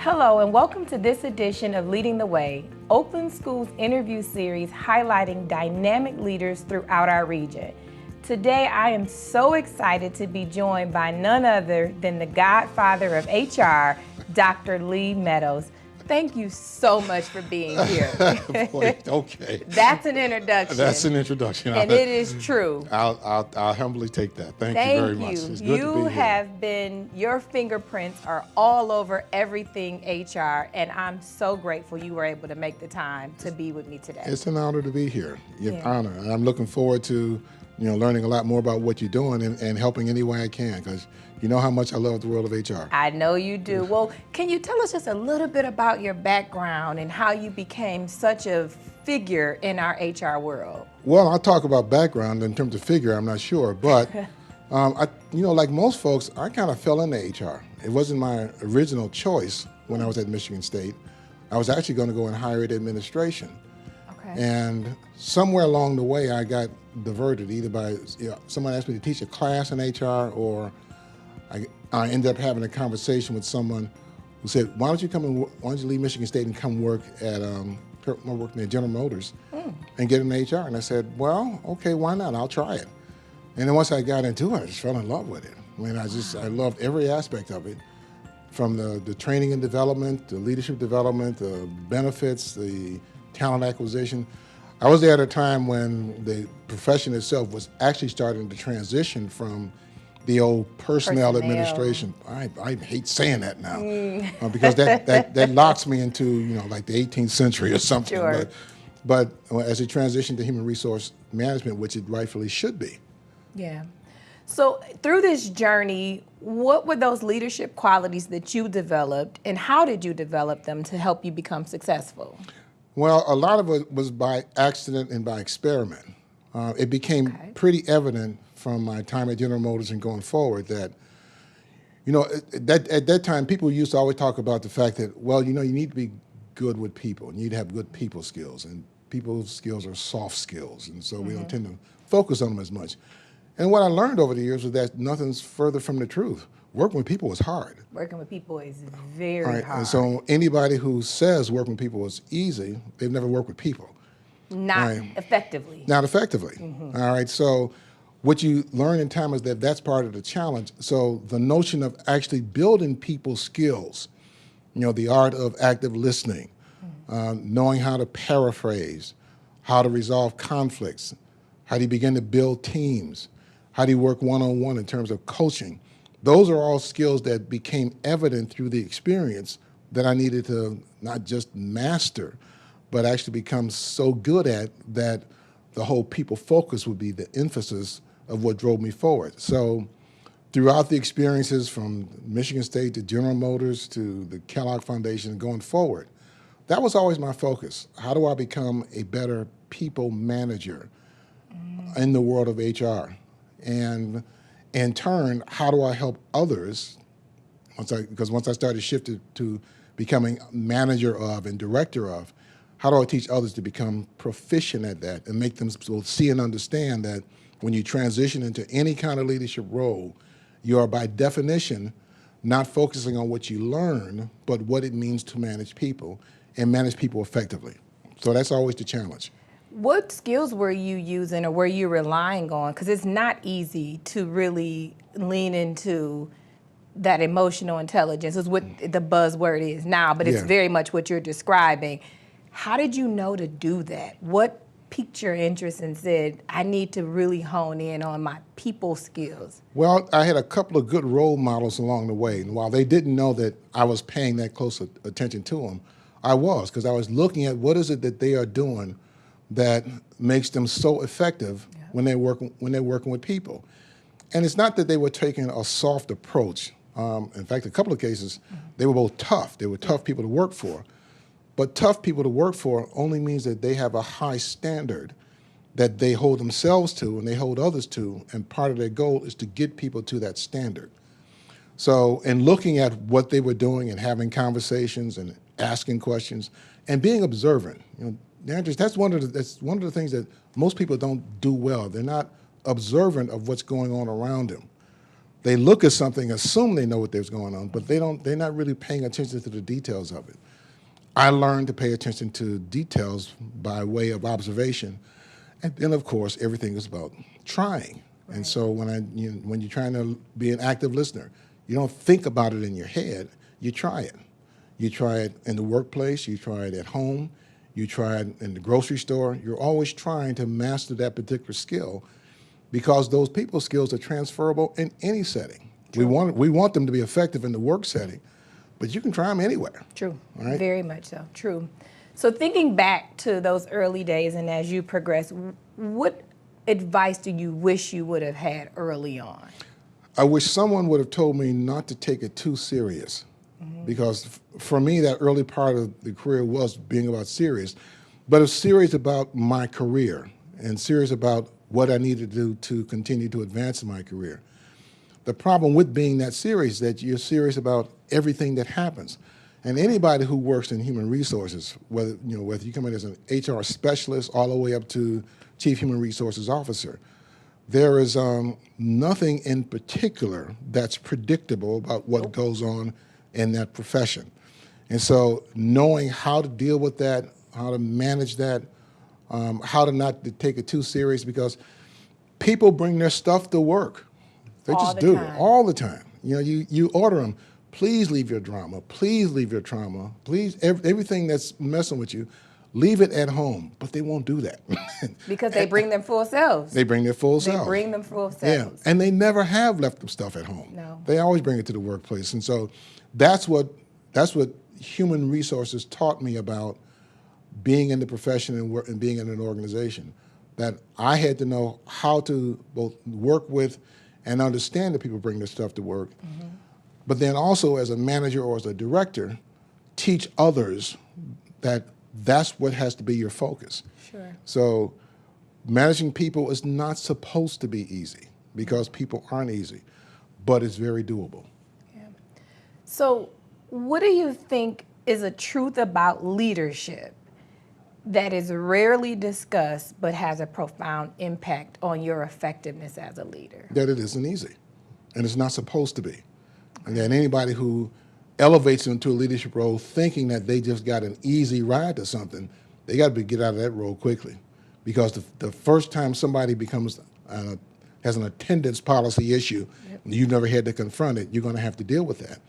Hello and welcome to this edition of Leading the Way, Oakland Schools interview series highlighting dynamic leaders throughout our region. Today I am so excited to be joined by none other than the godfather of HR, Dr. Lee Meadows. Thank you so much for being here. Boy, okay. That's an introduction. That's an introduction. And it is true. I'll humbly take that. Thank you very much. It's good to be here. Have been, your fingerprints are all over everything HR, and I'm so grateful you were able to make the time to be with me today. It's an honor to be here. It's an honor. And I'm looking forward to learning a lot more about what you're doing and helping any way I can, because you know how much I love the world of HR. I know you do. Well, can you tell us just a little bit about your background and how you became such a figure in our HR world? Well, I'll talk about background. In terms of figure, I'm not sure, but like most folks, I kind of fell into HR. It wasn't my original choice when I was at Michigan State. I was actually going to go in higher ed administration. And somewhere along the way, I got diverted either by someone asked me to teach a class in HR, or I ended up having a conversation with someone who said, why don't you leave Michigan State and come work at working at General Motors and get in HR? And I said, well, okay, why not? I'll try it. And then once I got into it, I just fell in love with it. I mean, I loved every aspect of it, from the training and development, the leadership development, the benefits, the talent acquisition. I was there at a time when the profession itself was actually starting to transition from the old personnel administration. I hate saying that now because that locks me into like the 18th century or something. Sure. But as it transitioned to human resource management, which it rightfully should be. Yeah. So through this journey, what were those leadership qualities that you developed, and how did you develop them to help you become successful? Well, a lot of it was by accident and by experiment. It became pretty evident from my time at General Motors and going forward that, at that time, people used to always talk about the fact that, well, you need to be good with people. You need to have good people skills, and people skills are soft skills, and so we don't tend to focus on them as much. And what I learned over the years was that nothing's further from the truth. Working with people is hard. Working with people is very hard. And so anybody who says working with people is easy, they've never worked with people. Not effectively. Not effectively. All right, so what you learn in time is that that's part of the challenge. So the notion of actually building people's skills, the art of active listening, knowing how to paraphrase, how to resolve conflicts, how do you begin to build teams, how do you work one-on-one in terms of coaching. Those are all skills that became evident through the experience that I needed to not just master, but actually become so good at that the whole people focus would be the emphasis of what drove me forward. So throughout the experiences from Michigan State to General Motors to the Kellogg Foundation going forward, that was always my focus. How do I become a better people manager in the world of HR? And in turn, how do I help others? Because once I started shifting to becoming manager of and director of, how do I teach others to become proficient at that and make them see and understand that when you transition into any kind of leadership role, you are by definition not focusing on what you learn, but what it means to manage people and manage people effectively. So that's always the challenge. What skills were you using or were you relying on? Because it's not easy to really lean into that emotional intelligence, is what the buzzword is now, but it's very much what you're describing. How did you know to do that? What piqued your interest and said, I need to really hone in on my people skills? Well, I had a couple of good role models along the way. And while they didn't know that I was paying that close attention to them, I was, because I was looking at what is it that they are doing that makes them so effective when they're working with people. And it's not that they were taking a soft approach. In fact, a couple of cases, they were both tough. They were tough people to work for. But tough people to work for only means that they have a high standard that they hold themselves to and they hold others to, and part of their goal is to get people to that standard. So in looking at what they were doing and having conversations and asking questions and being observant, that's one of the things that most people don't do well. They're not observant of what's going on around them. They look at something, assume they know what there's going on, but they're not really paying attention to the details of it. I learned to pay attention to details by way of observation. And then, of course, everything is about trying. Right. And so when you're trying to be an active listener, you don't think about it in your head, you try it. You try it in the workplace, you try it at home, you try it in the grocery store. You're always trying to master that particular skill because those people skills are transferable in any setting. True. We want them to be effective in the work setting, but you can try them anywhere. True, right? Very much so, true. So thinking back to those early days and as you progress, what advice do you wish you would have had early on? I wish someone would have told me not to take it too serious. Because for me, that early part of the career was being about serious, but it's serious about my career and serious about what I needed to do to continue to advance in my career. The problem with being that serious is that you're serious about everything that happens. And anybody who works in human resources, whether you come in as an HR specialist all the way up to Chief Human Resources Officer, there is nothing in particular that's predictable about what goes on in that profession. And so knowing how to deal with that, how to manage that, how to not to take it too serious, because people bring their stuff to work. They just do, all the time. You order them, please leave your drama, please leave your trauma, please, everything that's messing with you, leave it at home, but they won't do that. Because they bring their full selves. They bring their full selves. They bring them full selves. Yeah, and they never have left them stuff at home. No. They always bring it to the workplace. And so that's what human resources taught me about being in the profession and being in an organization, that I had to know how to both work with and understand that people bring their stuff to work, but then also as a manager or as a director, teach others that that's what has to be your focus. Sure. So managing people is not supposed to be easy because people aren't easy, but it's very doable. Yeah. So what do you think is a truth about leadership that is rarely discussed but has a profound impact on your effectiveness as a leader? That it isn't easy, and it's not supposed to be. And that anybody who elevates into a leadership role thinking that they just got an easy ride to something, they got to get out of that role quickly. Because the first time somebody has an attendance policy issue, and you've never had to confront it, you're going to have to deal with that.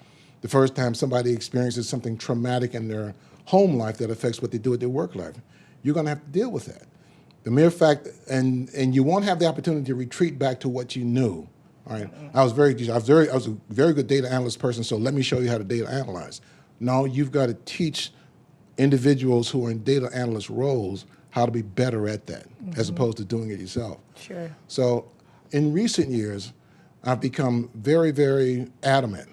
The first time somebody experiences something traumatic in their home life that affects what they do at their work life, you're going to have to deal with that. The mere fact, and you won't have the opportunity to retreat back to what you knew. All right, I was a very good data analyst person, so let me show you how to data analyze. No, you've got to teach individuals who are in data analyst roles how to be better at that, as opposed to doing it yourself. Sure. So in recent years, I've become very, very adamant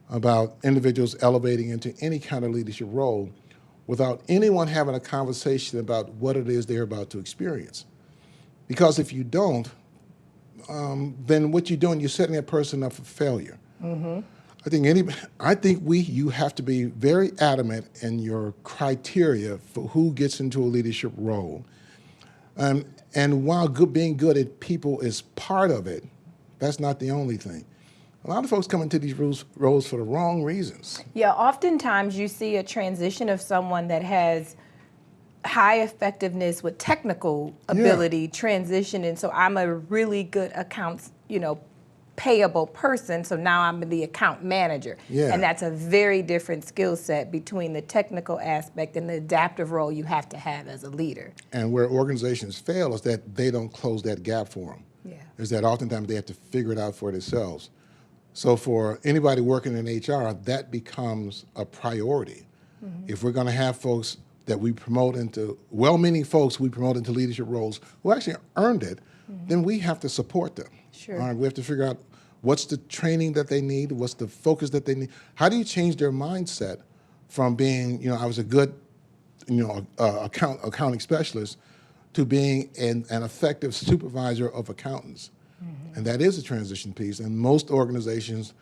about individuals elevating into any kind of leadership role without anyone having a conversation about what it is they're about to experience. Because if you don't, then what you're doing, you're setting that person up for failure. I think you have to be very adamant in your criteria for who gets into a leadership role. And while being good at people is part of it, that's not the only thing. A lot of folks come into these roles for the wrong reasons. Yeah, oftentimes you see a transition of someone that has high effectiveness with technical ability transition, and so I'm a really good accounts, payable person, so now I'm the account manager. Yeah. And that's a very different skill set between the technical aspect and the adaptive role you have to have as a leader. And where organizations fail is that they don't close that gap for them. Yeah. Is that oftentimes they have to figure it out for themselves. So for anybody working in HR, that becomes a priority. If we're going to have folks that we promote into, well-meaning folks we promote into leadership roles who actually earned it, then we have to support them. Sure. All right, we have to figure out what's the training that they need, what's the focus that they need. How do you change their mindset from being, I was a good, accounting specialist to being an effective supervisor of accountants? And that is a transition piece, and most organizations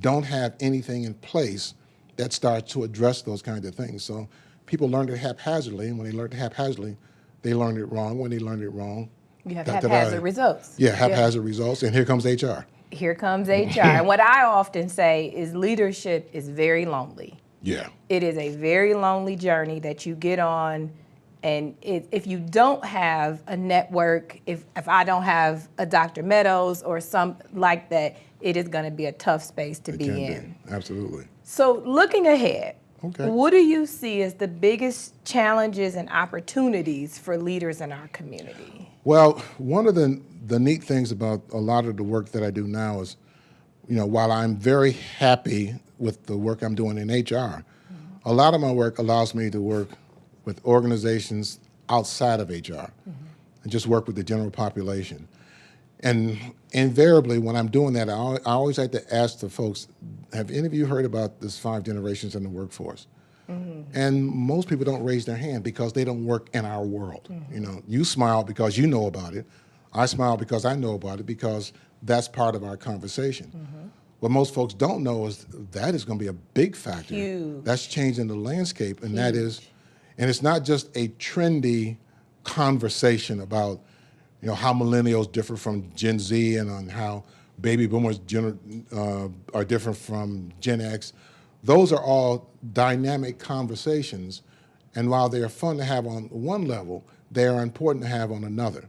don't have anything in place that starts to address those kinds of things. So people learn it haphazardly, and when they learn it haphazardly, they learn it wrong. When they learn it wrong, you have haphazard results. Yeah, haphazard results, and here comes HR. here comes HR. And what I often say is leadership is very lonely. Yeah. It is a very lonely journey that you get on. And if you don't have a network, if I don't have a Dr. Meadows or some like that, it is going to be a tough space to be in. Absolutely. So looking ahead, Okay. what do you see as the biggest challenges and opportunities for leaders in our community? Well, one of the neat things about a lot of the work that I do now is, while I'm very happy with the work I'm doing in HR, a lot of my work allows me to work with organizations outside of HR and just work with the general population. And invariably, when I'm doing that, I always like to ask the folks, have any of you heard about this 5 generations in the workforce? And most people don't raise their hand because they don't work in our world. You smile because you know about it. I smile because I know about it, because that's part of our conversation. What most folks don't know is that is going to be a big factor. Huge. That's changing the landscape, and Huge. that is, and it's not just a trendy conversation about, how millennials differ from Gen Z and on how baby boomers are different from Gen X. Those are all dynamic conversations, and while they are fun to have on one level, they are important to have on another.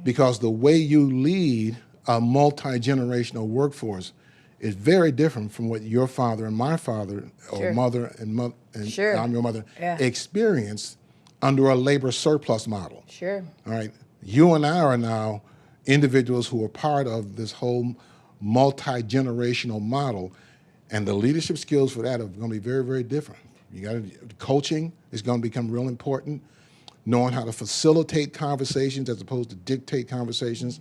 Because the way you lead a multi-generational workforce is very different from what your father and my father, or mother and Sure. I'm your mother, experienced under a labor surplus model. Sure. All right. You and I are now individuals who are part of this whole multi-generational model, and the leadership skills for that are going to be very, very different. Coaching is going to become real important. Knowing how to facilitate conversations as opposed to dictate conversations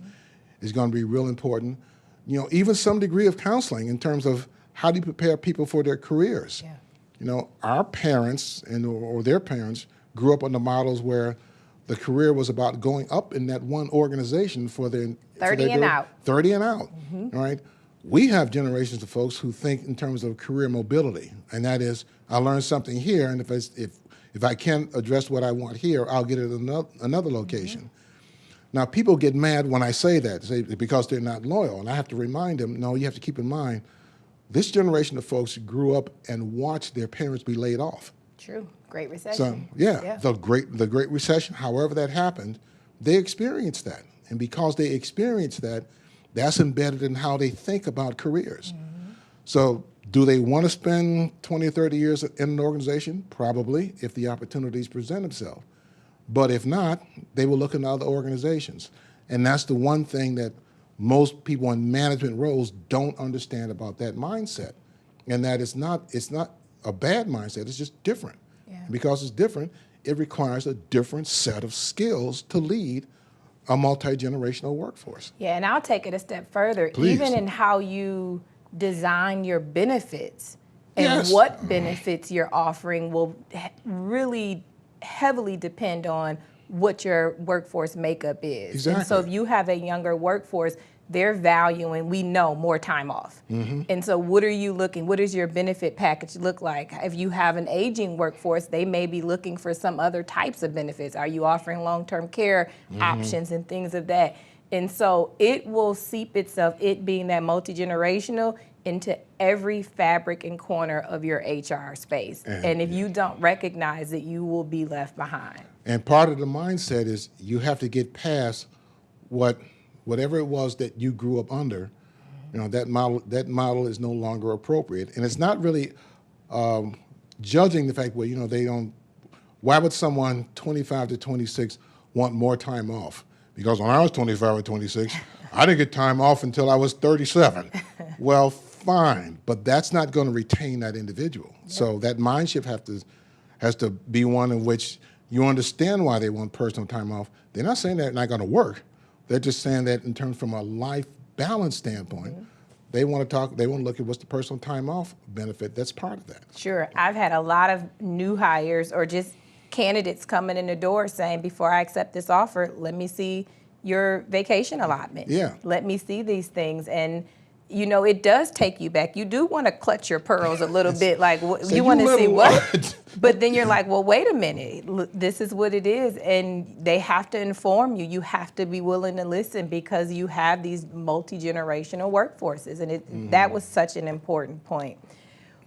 is going to be real important. Even some degree of counseling in terms of how do you prepare people for their careers. Our parents or their parents grew up under models where the career was about going up in that one organization for their 30 and out. 30 and out. All right. We have generations of folks who think in terms of career mobility, and that is, I learned something here, and if I can't address what I want here, I'll get it at another location. Now, people get mad when I say that, because they're not loyal, and I have to remind them, no, you have to keep in mind, this generation of folks grew up and watched their parents be laid off. True. Great So, recession. the Great Recession, however that happened, they experienced that. And because they experienced that, that's embedded in how they think about careers. So do they want to spend 20 or 30 years in an organization? Probably, if the opportunities present themselves. But if not, they will look in other organizations. And that's the one thing that most people in management roles don't understand about that mindset. And that it's not a bad mindset, it's just different. And because it's different, it requires a different set of skills to lead a multi-generational workforce. Yeah, and I'll take it a step further. Please. Even in how you design your benefits and Yes. what benefits you're offering will really heavily depend on what your workforce makeup is. Exactly. And so if you have a younger workforce, they're valuing, we know, more time off. And so what does your benefit package look like? If you have an aging workforce, they may be looking for some other types of benefits. Are you offering long-term care options and things of that? And so it will seep itself, it being that multi-generational, into every fabric and corner of your HR space. And if you don't recognize it, you will be left behind. And part of the mindset is you have to get past whatever it was that you grew up under. That model is no longer appropriate. And it's not really judging the fact, they don't. Why would someone 25 to 26 want more time off? Because when I was 25 or 26, I didn't get time off until I was 37. Well, fine, but that's not going to retain that individual. So that mind shift has to be one in which you understand why they want personal time off. They're not saying they're not going to work. They're just saying that in terms from a life balance standpoint, they want to look at what's the personal time off benefit that's part of that. Sure. I've had a lot of new hires or just candidates coming in the door saying, before I accept this offer, let me see your vacation allotment. Yeah. Let me see these things. And you know, it does take you back. You do want to clutch your pearls a little bit, like Say, you want to see little what, but then you're like, well, wait a minute, this is what it is, and they have to inform you. You have to be willing to listen because you have these multi-generational workforces, and that was such an important point.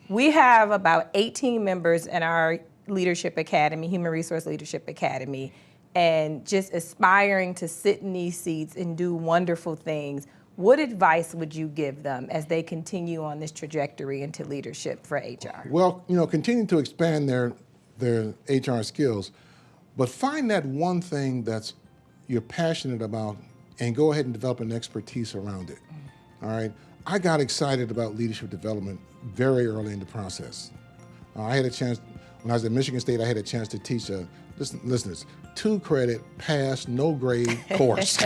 We have about 18 members in our Leadership Academy, Human Resource Leadership Academy, and just aspiring to sit in these seats and do wonderful things. What advice would you give them as they continue on this trajectory into leadership for HR? Well, you know, continue to expand their HR skills, but find that one thing that's you're passionate about and go ahead and develop an expertise around it. All right. I got excited about leadership development very early in the process. I had a chance, when I was at Michigan State, I had a chance to teach a, listeners, 2-credit pass, no grade course.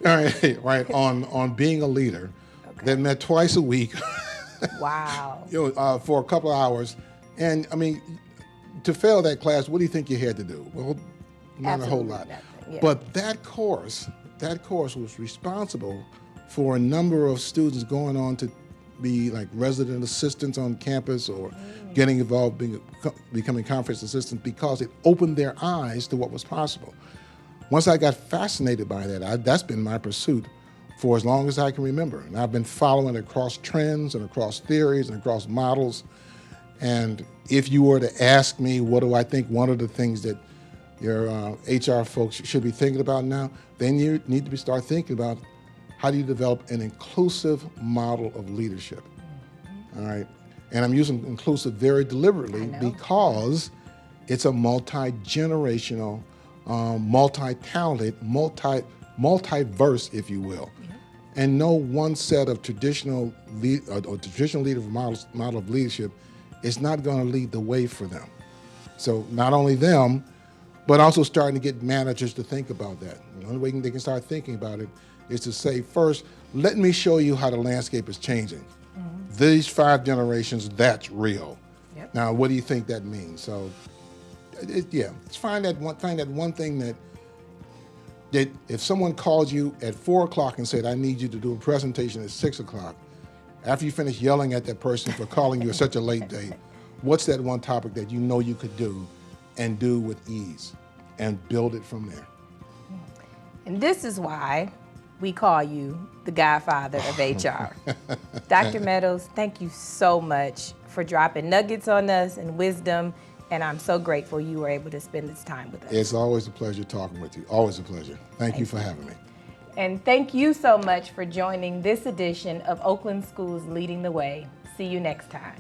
right, on being a leader. Okay. That met twice a week. Wow. You know, for a couple of hours. And I mean, to fail that class, what do you think you had to do? Well, not a whole lot. Nothing, yeah. But that course was responsible for a number of students going on to be like resident assistants on campus or getting involved, becoming conference assistants, because it opened their eyes to what was possible. Once I got fascinated by that, that's been my pursuit for as long as I can remember. And I've been following across trends and across theories and across models. And if you were to ask me, what do I think one of the things that your HR folks should be thinking about now, then you need to start thinking about how do you develop an inclusive model of leadership, all right? And I'm using inclusive very deliberately because it's a multi-generational, multi-talented, multiverse, if you will. And no one set of traditional leader model of leadership is not going to lead the way for them. So not only them, but also starting to get managers to think about that. The only way they can start thinking about it is to say, first, let me show you how the landscape is changing. These 5 generations, that's real. Yep. Now, what do you think that means? So, let's find that one thing that if someone called you at 4 o'clock and said, I need you to do a presentation at 6 o'clock, after you finish yelling at that person for calling you at such a late date, what's that one topic that you know you could do and do with ease and build it from there? And this is why we call you the godfather of HR. Dr. Meadows, thank you so much for dropping nuggets on us and wisdom, and I'm so grateful you were able to spend this time with us. It's always a pleasure talking with you, always a pleasure. Thank you for having me. And thank you so much for joining this edition of Oakland Schools Leading the Way. See you next time.